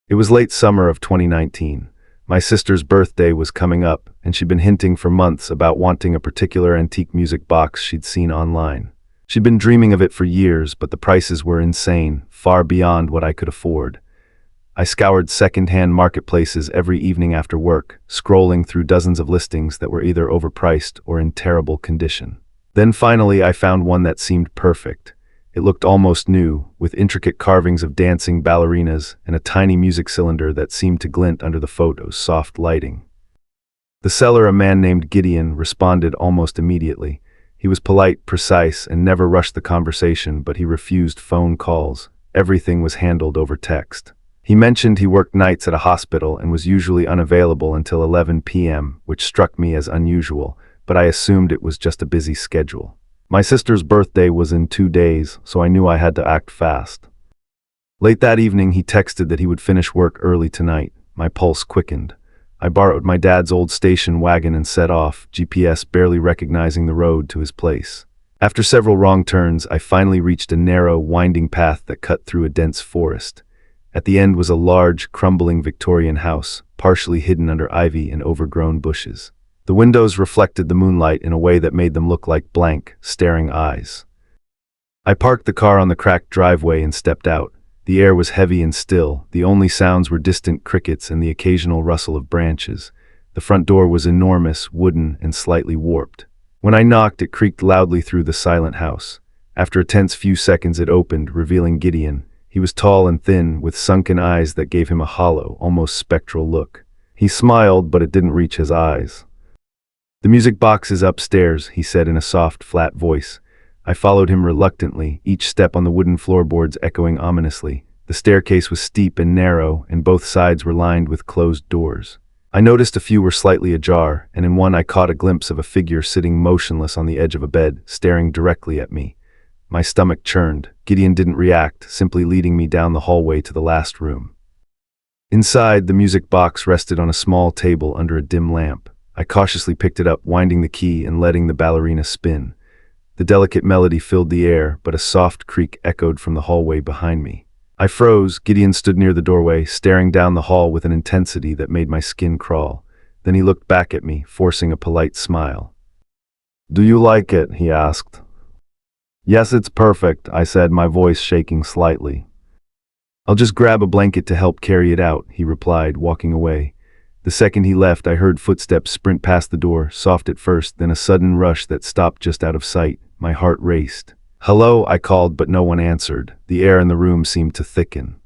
It was late summer of 2019. My sister's birthday was coming up, and she'd been hinting for months about wanting a particular antique music box she'd seen online. She'd been dreaming of it for years, but the prices were insane, far beyond what I could afford. I scoured second-hand marketplaces every evening after work, scrolling through dozens of listings that were either overpriced or in terrible condition. Then finally I found one that seemed perfect. It looked almost new, with intricate carvings of dancing ballerinas and a tiny music cylinder that seemed to glint under the photo's soft lighting. The seller, a man named Gideon, responded almost immediately. He was polite, precise, and never rushed the conversation, but he refused phone calls. Everything was handled over text. He mentioned he worked nights at a hospital and was usually unavailable until 11 p.m., which struck me as unusual, but I assumed it was just a busy schedule. My sister's birthday was in 2 days, so I knew I had to act fast. Late that evening, he texted that he would finish work early tonight. My pulse quickened. I borrowed my dad's old station wagon and set off, GPS barely recognizing the road to his place. After several wrong turns, I finally reached a narrow, winding path that cut through a dense forest. At the end was a large, crumbling Victorian house, partially hidden under ivy and overgrown bushes. The windows reflected the moonlight in a way that made them look like blank, staring eyes. I parked the car on the cracked driveway and stepped out. The air was heavy and still. The only sounds were distant crickets and the occasional rustle of branches. The front door was enormous, wooden, and slightly warped. When I knocked, it creaked loudly through the silent house. After a tense few seconds, it opened, revealing Gideon. He was tall and thin, with sunken eyes that gave him a hollow, almost spectral look. He smiled, but it didn't reach his eyes. "The music box is upstairs," he said in a soft, flat voice. I followed him reluctantly, each step on the wooden floorboards echoing ominously. The staircase was steep and narrow, and both sides were lined with closed doors. I noticed a few were slightly ajar, and in one I caught a glimpse of a figure sitting motionless on the edge of a bed, staring directly at me. My stomach churned. Gideon didn't react, simply leading me down the hallway to the last room. Inside, the music box rested on a small table under a dim lamp. I cautiously picked it up, winding the key and letting the ballerina spin. The delicate melody filled the air, but a soft creak echoed from the hallway behind me. I froze. Gideon stood near the doorway, staring down the hall with an intensity that made my skin crawl. Then he looked back at me, forcing a polite smile. "Do you like it?" he asked. "Yes, it's perfect," I said, my voice shaking slightly. "I'll just grab a blanket to help carry it out," he replied, walking away. The second he left, I heard footsteps sprint past the door, soft at first, then a sudden rush that stopped just out of sight. My heart raced. "Hello," I called, but no one answered. The air in the room seemed to thicken.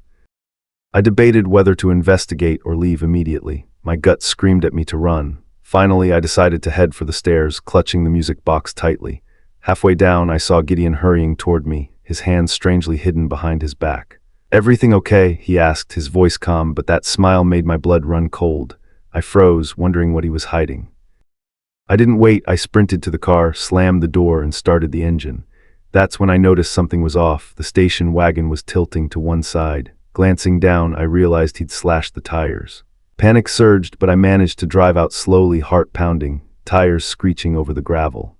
I debated whether to investigate or leave immediately. My gut screamed at me to run. Finally, I decided to head for the stairs, clutching the music box tightly. Halfway down, I saw Gideon hurrying toward me, his hands strangely hidden behind his back. "Everything okay?" he asked, his voice calm, but that smile made my blood run cold. I froze, wondering what he was hiding. I didn't wait. I sprinted to the car, slammed the door, and started the engine. That's when I noticed something was off. The station wagon was tilting to one side. Glancing down, I realized he'd slashed the tires. Panic surged, but I managed to drive out slowly, heart pounding, tires screeching over the gravel.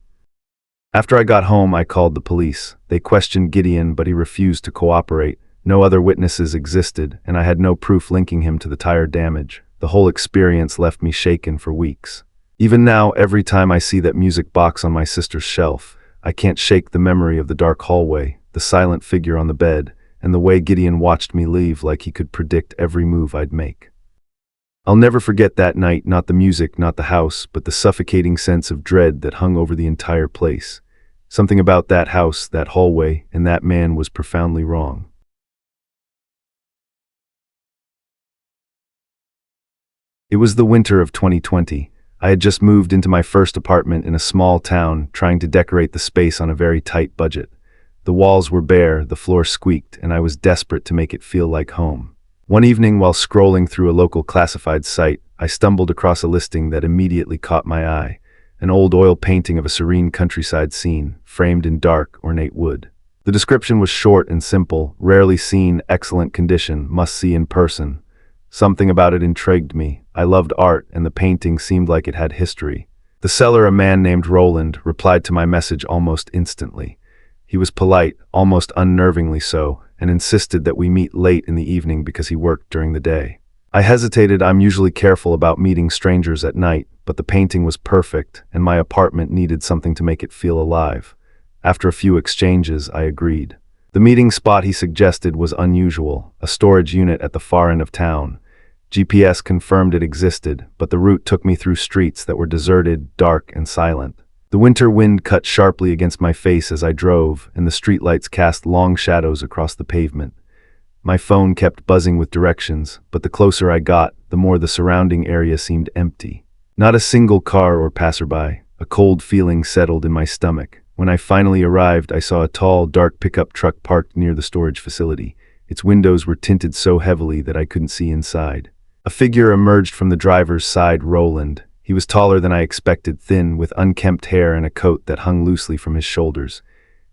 After I got home, I called the police. They questioned Gideon, but he refused to cooperate. No other witnesses existed, and I had no proof linking him to the tire damage. The whole experience left me shaken for weeks. Even now, every time I see that music box on my sister's shelf, I can't shake the memory of the dark hallway, the silent figure on the bed, and the way Gideon watched me leave like he could predict every move I'd make. I'll never forget that night, not the music, not the house, but the suffocating sense of dread that hung over the entire place. Something about that house, that hallway, and that man was profoundly wrong. It was the winter of 2020. I had just moved into my first apartment in a small town, trying to decorate the space on a very tight budget. The walls were bare, the floor squeaked, and I was desperate to make it feel like home. One evening, while scrolling through a local classified site, I stumbled across a listing that immediately caught my eye. An old oil painting of a serene countryside scene, framed in dark, ornate wood. The description was short and simple: rarely seen, excellent condition, must see in person. Something about it intrigued me. I loved art, and the painting seemed like it had history. The seller, a man named Roland, replied to my message almost instantly. He was polite, almost unnervingly so, and insisted that we meet late in the evening because he worked during the day. I hesitated. I'm usually careful about meeting strangers at night, but the painting was perfect, and my apartment needed something to make it feel alive. After a few exchanges, I agreed. The meeting spot he suggested was unusual, a storage unit at the far end of town. GPS confirmed it existed, but the route took me through streets that were deserted, dark, and silent. The winter wind cut sharply against my face as I drove, and the streetlights cast long shadows across the pavement. My phone kept buzzing with directions, but the closer I got, the more the surrounding area seemed empty. Not a single car or passerby. A cold feeling settled in my stomach. When I finally arrived, I saw a tall, dark pickup truck parked near the storage facility. Its windows were tinted so heavily that I couldn't see inside. A figure emerged from the driver's side, Roland. He was taller than I expected, thin, with unkempt hair and a coat that hung loosely from his shoulders.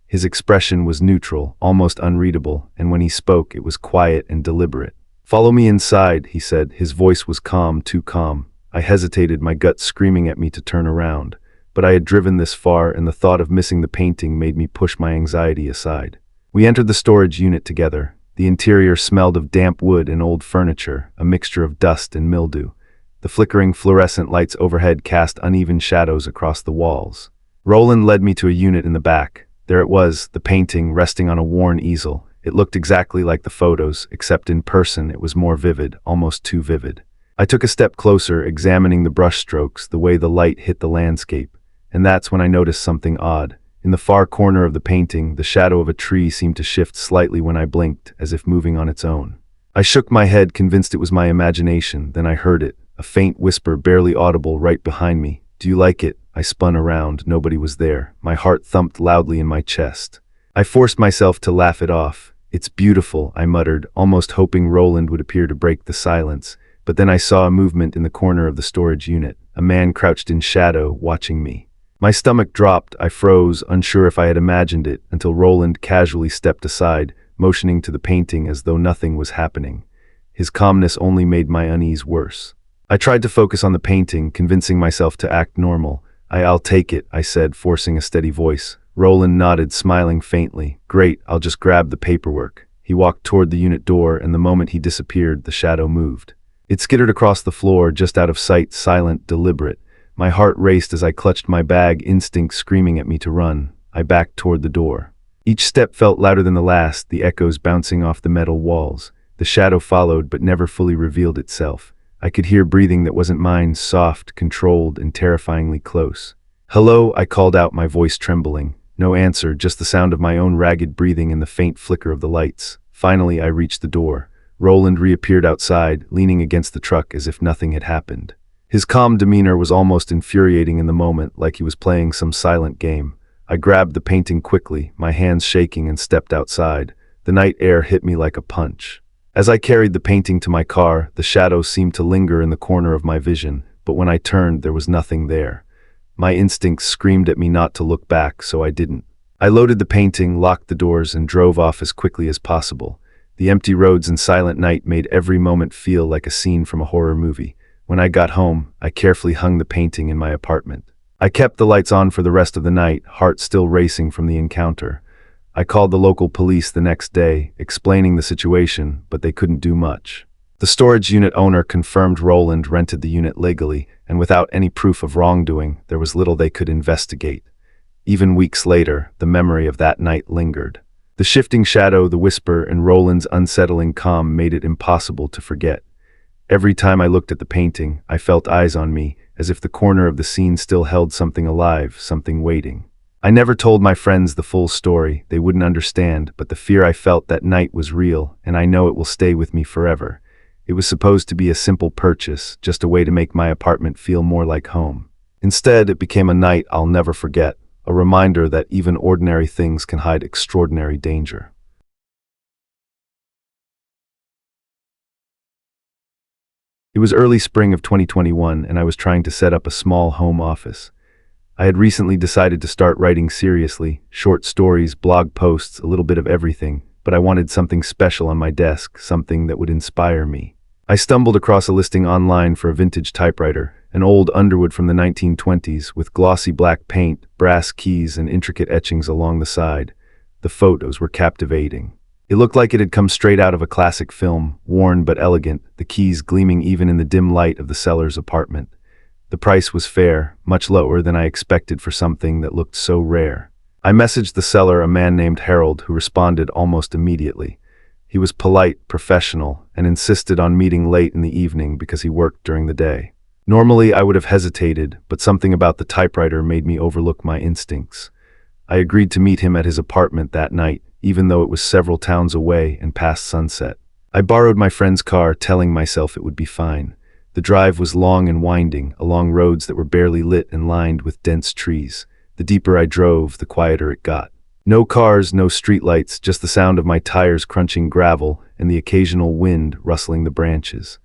His expression was neutral, almost unreadable, and when he spoke, it was quiet and deliberate. "Follow me inside," he said. His voice was calm, too calm. I hesitated, my gut screaming at me to turn around. But I had driven this far, and the thought of missing the painting made me push my anxiety aside. We entered the storage unit together. The interior smelled of damp wood and old furniture, a mixture of dust and mildew. The flickering fluorescent lights overhead cast uneven shadows across the walls. Roland led me to a unit in the back. There it was, the painting resting on a worn easel. It looked exactly like the photos, except in person it was more vivid, almost too vivid. I took a step closer, examining the brushstrokes, the way the light hit the landscape. And that's when I noticed something odd. In the far corner of the painting, the shadow of a tree seemed to shift slightly when I blinked, as if moving on its own. I shook my head, convinced it was my imagination. Then I heard it, a faint whisper barely audible right behind me. "Do you like it?" I spun around. Nobody was there. My heart thumped loudly in my chest. I forced myself to laugh it off. "It's beautiful," I muttered, almost hoping Roland would appear to break the silence. But then I saw a movement in the corner of the storage unit. A man crouched in shadow, watching me. My stomach dropped. I froze, unsure if I had imagined it, until Roland casually stepped aside, motioning to the painting as though nothing was happening. His calmness only made my unease worse. I tried to focus on the painting, convincing myself to act normal. I'll take it," I said, forcing a steady voice. Roland nodded, smiling faintly. "Great, I'll just grab the paperwork." He walked toward the unit door, and the moment he disappeared, the shadow moved. It skittered across the floor, just out of sight, silent, deliberate. My heart raced as I clutched my bag, instinct screaming at me to run. I backed toward the door. Each step felt louder than the last, the echoes bouncing off the metal walls. The shadow followed, but never fully revealed itself. I could hear breathing that wasn't mine, soft, controlled, and terrifyingly close. "Hello," I called out, my voice trembling. No answer, just the sound of my own ragged breathing and the faint flicker of the lights. Finally, I reached the door. Roland reappeared outside, leaning against the truck as if nothing had happened. His calm demeanor was almost infuriating in the moment, like he was playing some silent game. I grabbed the painting quickly, my hands shaking, and stepped outside. The night air hit me like a punch. As I carried the painting to my car, the shadow seemed to linger in the corner of my vision, but when I turned, there was nothing there. My instincts screamed at me not to look back, so I didn't. I loaded the painting, locked the doors, and drove off as quickly as possible. The empty roads and silent night made every moment feel like a scene from a horror movie. When I got home, I carefully hung the painting in my apartment. I kept the lights on for the rest of the night, heart still racing from the encounter. I called the local police the next day, explaining the situation, but they couldn't do much. The storage unit owner confirmed Roland rented the unit legally, and without any proof of wrongdoing, there was little they could investigate. Even weeks later, the memory of that night lingered. The shifting shadow, the whisper, and Roland's unsettling calm made it impossible to forget. Every time I looked at the painting, I felt eyes on me, as if the corner of the scene still held something alive, something waiting. I never told my friends the full story. They wouldn't understand, but the fear I felt that night was real, and I know it will stay with me forever. It was supposed to be a simple purchase, just a way to make my apartment feel more like home. Instead, it became a night I'll never forget, a reminder that even ordinary things can hide extraordinary danger. It was early spring of 2021, and I was trying to set up a small home office. I had recently decided to start writing seriously, short stories, blog posts, a little bit of everything, but I wanted something special on my desk, something that would inspire me. I stumbled across a listing online for a vintage typewriter, an old Underwood from the 1920s with glossy black paint, brass keys, and intricate etchings along the side. The photos were captivating. It looked like it had come straight out of a classic film, worn but elegant, the keys gleaming even in the dim light of the seller's apartment. The price was fair, much lower than I expected for something that looked so rare. I messaged the seller, a man named Harold, who responded almost immediately. He was polite, professional, and insisted on meeting late in the evening because he worked during the day. Normally, I would have hesitated, but something about the typewriter made me overlook my instincts. I agreed to meet him at his apartment that night, even though it was several towns away and past sunset. I borrowed my friend's car, telling myself it would be fine. The drive was long and winding, along roads that were barely lit and lined with dense trees. The deeper I drove, the quieter it got. No cars, no streetlights, just the sound of my tires crunching gravel and the occasional wind rustling the branches.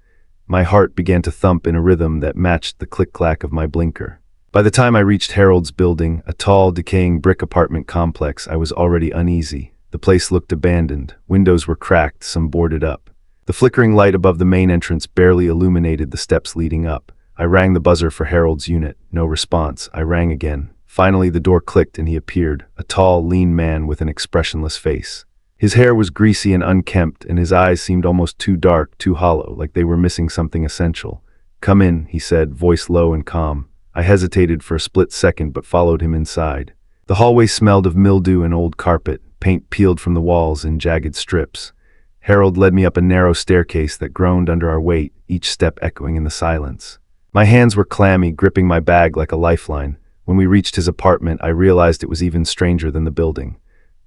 My heart began to thump in a rhythm that matched the click-clack of my blinker. By the time I reached Harold's building, a tall, decaying brick apartment complex, I was already uneasy. The place looked abandoned. Windows were cracked, some boarded up. The flickering light above the main entrance barely illuminated the steps leading up. I rang the buzzer for Harold's unit. No response. I rang again. Finally, the door clicked and he appeared, a tall, lean man with an expressionless face. His hair was greasy and unkempt, and his eyes seemed almost too dark, too hollow, like they were missing something essential. "Come in," he said, voice low and calm. I hesitated for a split second but followed him inside. The hallway smelled of mildew and old carpet, paint peeled from the walls in jagged strips. Harold led me up a narrow staircase that groaned under our weight, each step echoing in the silence. My hands were clammy, gripping my bag like a lifeline. When we reached his apartment, I realized it was even stranger than the building.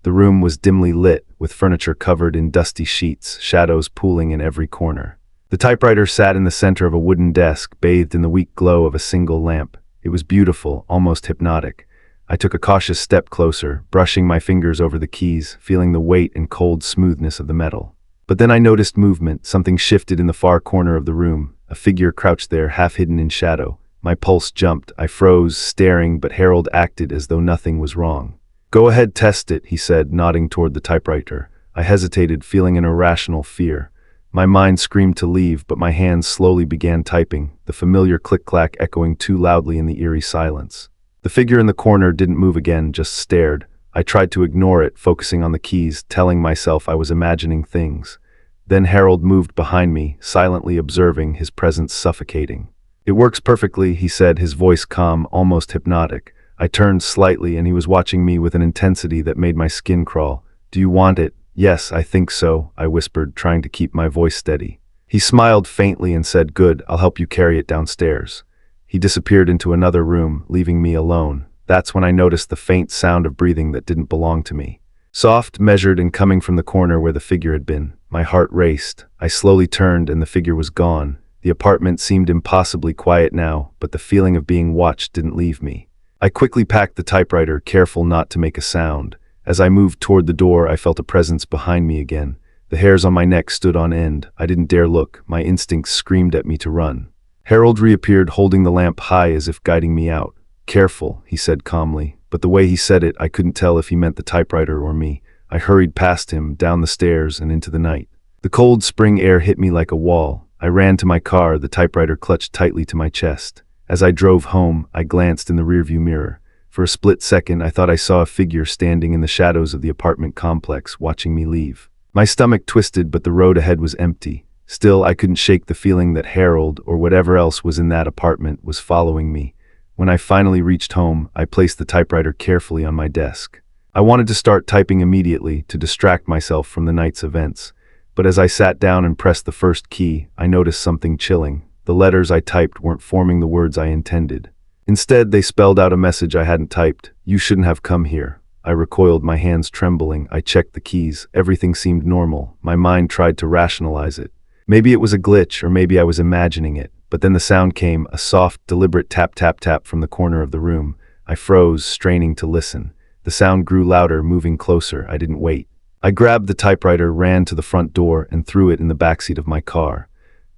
The room was dimly lit, with furniture covered in dusty sheets, shadows pooling in every corner. The typewriter sat in the center of a wooden desk, bathed in the weak glow of a single lamp. It was beautiful, almost hypnotic. I took a cautious step closer, brushing my fingers over the keys, feeling the weight and cold smoothness of the metal. But then I noticed movement. Something shifted in the far corner of the room. A figure crouched there, half hidden in shadow. My pulse jumped. I froze, staring, but Harold acted as though nothing was wrong. "Go ahead, test it," he said, nodding toward the typewriter. I hesitated, feeling an irrational fear. My mind screamed to leave, but my hands slowly began typing, the familiar click-clack echoing too loudly in the eerie silence. The figure in the corner didn't move again, just stared. I tried to ignore it, focusing on the keys, telling myself I was imagining things. Then Harold moved behind me, silently observing, his presence suffocating. "It works perfectly," he said, his voice calm, almost hypnotic. I turned slightly, and he was watching me with an intensity that made my skin crawl. "Do you want it?" "Yes, I think so," I whispered, trying to keep my voice steady. He smiled faintly and said, "Good, I'll help you carry it downstairs." He disappeared into another room, leaving me alone. That's when I noticed the faint sound of breathing that didn't belong to me. Soft, measured, and coming from the corner where the figure had been. My heart raced. I slowly turned, and the figure was gone. The apartment seemed impossibly quiet now, but the feeling of being watched didn't leave me. I quickly packed the typewriter, careful not to make a sound. As I moved toward the door, I felt a presence behind me again. The hairs on my neck stood on end. I didn't dare look. My instincts screamed at me to run. Harold reappeared, holding the lamp high as if guiding me out. "Careful," he said calmly, but the way he said it, I couldn't tell if he meant the typewriter or me. I hurried past him, down the stairs, and into the night. The cold spring air hit me like a wall. I ran to my car, the typewriter clutched tightly to my chest. As I drove home, I glanced in the rearview mirror. For a split second, I thought I saw a figure standing in the shadows of the apartment complex, watching me leave. My stomach twisted, but the road ahead was empty. Still, I couldn't shake the feeling that Harold, or whatever else was in that apartment, was following me. When I finally reached home, I placed the typewriter carefully on my desk. I wanted to start typing immediately, to distract myself from the night's events. But as I sat down and pressed the first key, I noticed something chilling. The letters I typed weren't forming the words I intended. Instead, they spelled out a message I hadn't typed. "You shouldn't have come here." I recoiled, my hands trembling. I checked the keys. Everything seemed normal. My mind tried to rationalize it. Maybe it was a glitch, or maybe I was imagining it. But then the sound came, a soft, deliberate tap-tap-tap from the corner of the room. I froze, straining to listen. The sound grew louder, moving closer. I didn't wait. I grabbed the typewriter, ran to the front door, and threw it in the backseat of my car.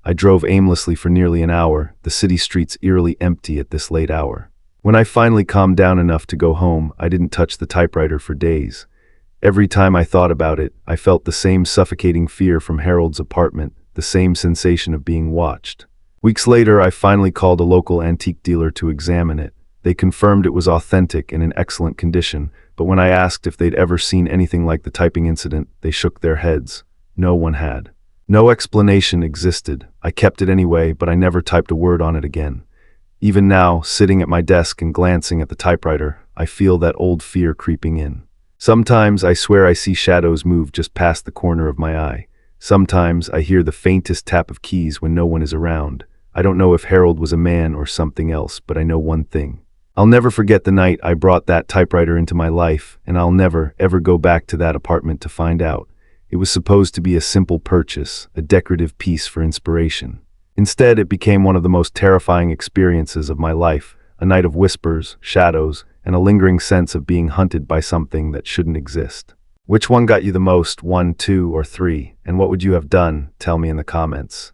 I drove aimlessly for nearly an hour, the city streets eerily empty at this late hour. When I finally calmed down enough to go home, I didn't touch the typewriter for days. Every time I thought about it, I felt the same suffocating fear from Harold's apartment, the same sensation of being watched. Weeks later, I finally called a local antique dealer to examine it. They confirmed it was authentic and in excellent condition, but when I asked if they'd ever seen anything like the typing incident, they shook their heads. No one had. No explanation existed. I kept it anyway, but I never typed a word on it again. Even now, sitting at my desk and glancing at the typewriter, I feel that old fear creeping in. Sometimes I swear I see shadows move just past the corner of my eye. Sometimes I hear the faintest tap of keys when no one is around. I don't know if Harold was a man or something else, but I know one thing. I'll never forget the night I brought that typewriter into my life, and I'll never, ever go back to that apartment to find out. It was supposed to be a simple purchase, a decorative piece for inspiration. Instead, it became one of the most terrifying experiences of my life, a night of whispers, shadows, and a lingering sense of being hunted by something that shouldn't exist. Which one got you the most, 1, 2, or 3, and what would you have done? Tell me in the comments.